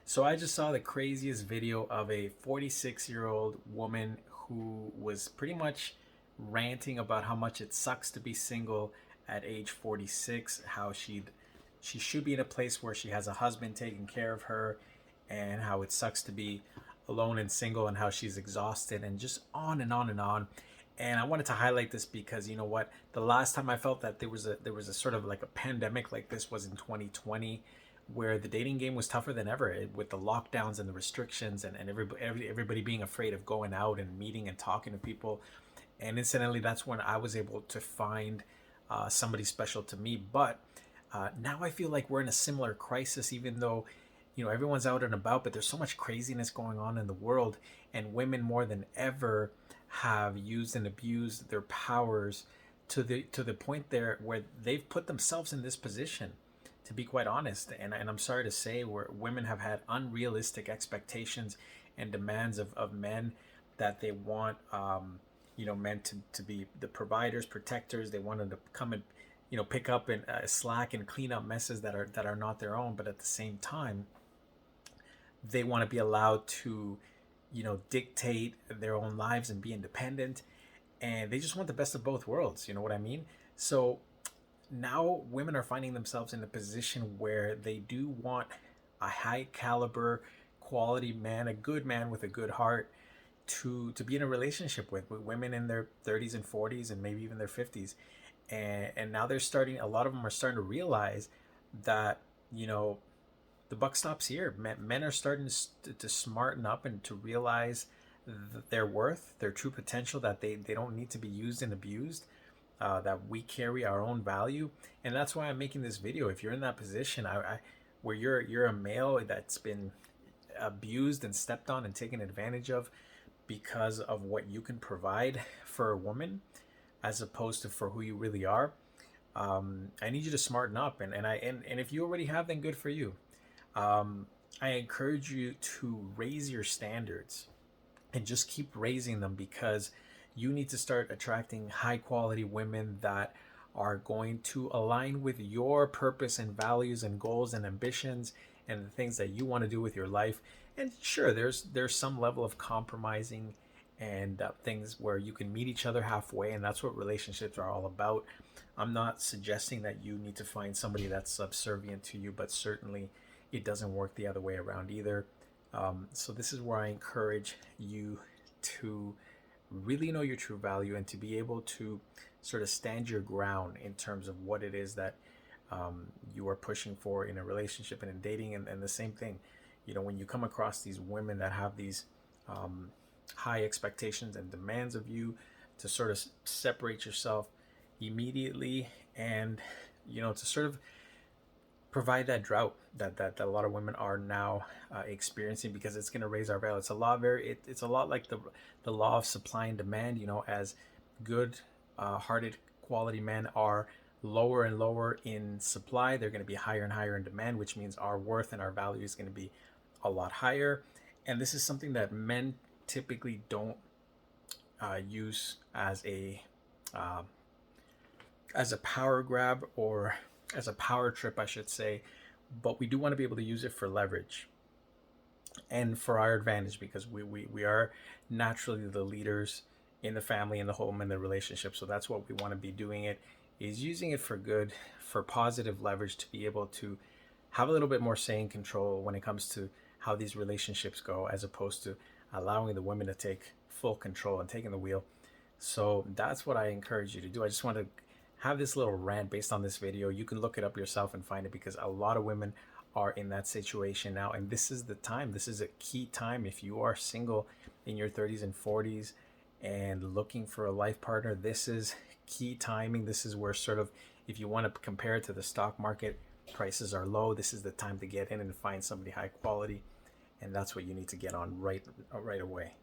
So I just saw the craziest video of a 46-year-old woman who was pretty much ranting about how much it sucks to be single at age 46, how she should be in a place where she has a husband taking care of her, and how it sucks to be alone and single, and how she's exhausted, and just on and on and on. And I wanted to highlight this because you know what? The last time I felt that there was a sort of like a pandemic like this was in 2020, where the dating game was tougher than ever with the lockdowns and the restrictions, and everybody being afraid of going out and meeting and talking to people. And incidentally, that's when I was able to find somebody special to me. But now I feel like we're in a similar crisis, even though everyone's out and about, but there's so much craziness going on in the world, and women more than ever have used and abused their powers to the point there where they've put themselves in this position, to be quite honest. And I'm sorry to say, where women have had unrealistic expectations and demands of men, that they want men to be the providers, protectors. They wanted to come and pick up and slack and clean up messes that are not their own. But at the same time, they want to be allowed to dictate their own lives and be independent, and they just want the best of both worlds. You know what I mean? So now women are finding themselves in a position where they do want a high caliber quality man, a good man with a good heart, to be in a relationship with women in their 30s and 40s and maybe even their 50s. And now they're starting, a lot of them are starting to realize that the buck stops here. Men are starting to smarten up and to realize their worth, their true potential, that they don't need to be used and abused, that we carry our own value. And that's why I'm making this video. If you're in that position, where you're a male that's been abused and stepped on and taken advantage of because of what you can provide for a woman, as opposed to for who you really are, I need you to smarten up. And if you already have, then good for you. I encourage you to raise your standards and just keep raising them, because you need to start attracting high quality women that are going to align with your purpose and values and goals and ambitions and the things that you want to do with your life. And sure, there's some level of compromising and things where you can meet each other halfway, and that's what relationships are all about. I'm not suggesting that you need to find somebody that's subservient to you, but certainly it doesn't work the other way around either. So this is where I encourage you to really know your true value, and to be able to sort of stand your ground in terms of what it is that you are pushing for in a relationship and in dating. And the same thing, when you come across these women that have these high expectations and demands of you, to sort of separate yourself immediately, and to sort of provide that drought that a lot of women are now experiencing, because it's going to raise our value. It's a lot like the law of supply and demand. As good hearted quality men are lower and lower in supply, they're going to be higher and higher in demand, which means our worth and our value is going to be a lot higher. And this is something that men typically don't use uh, as a power grab, or as a power trip, I should say. But we do want to be able to use it for leverage and for our advantage, because we are naturally the leaders in the family, in the home, in the relationship. So that's what we want to be doing. It is using it for good, for positive leverage, to be able to have a little bit more say and control when it comes to how these relationships go, as opposed to allowing the women to take full control and taking the wheel. So that's what I encourage you to do. I just want to have this little rant based on this video. You can look it up yourself and find it, because a lot of women are in that situation now. And this is the time. This is a key time. If you are single in your 30s and 40s and looking for a life partner, this is key timing. This is where, sort of, if you want to compare it to the stock market, prices are low. This is the time to get in and find somebody high quality. And that's what you need to get on right away.